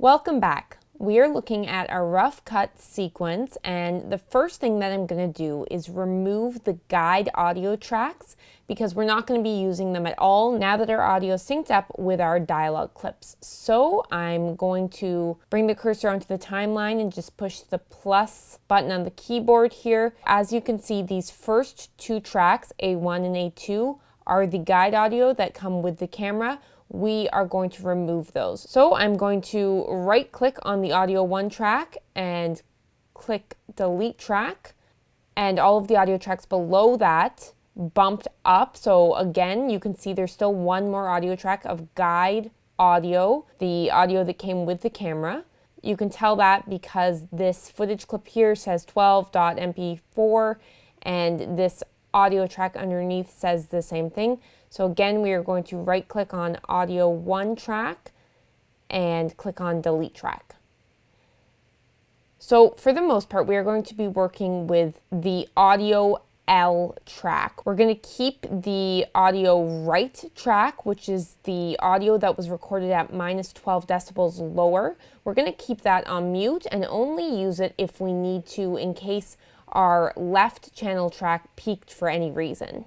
Welcome back. We are looking at a rough cut sequence, and the first thing that I'm going to do is remove the guide audio tracks because we're not going to be using them at all now that our audio is synced up with our dialogue clips. So I'm going to bring the cursor onto the timeline and just push the plus button on the keyboard here. As you can see, these first two tracks, A1 and A2, are the guide audio that come with the camera. We are going to remove those. So I'm going to right click on the audio 1 track and click delete track, and all of the audio tracks below that bumped up. So again, you can see there's still one more audio track of guide audio, the audio that came with the camera. You can tell that because this footage clip here says 12.mp4 and this audio track underneath says the same thing. So again, we are going to right click on audio 1 track and click on delete track. So for the most part, we are going to be working with the audio L track. We're going to keep the audio right track, which is the audio that was recorded at -12 decibels lower. We're going to keep that on mute and only use it if we need to in case our left channel track peaked for any reason.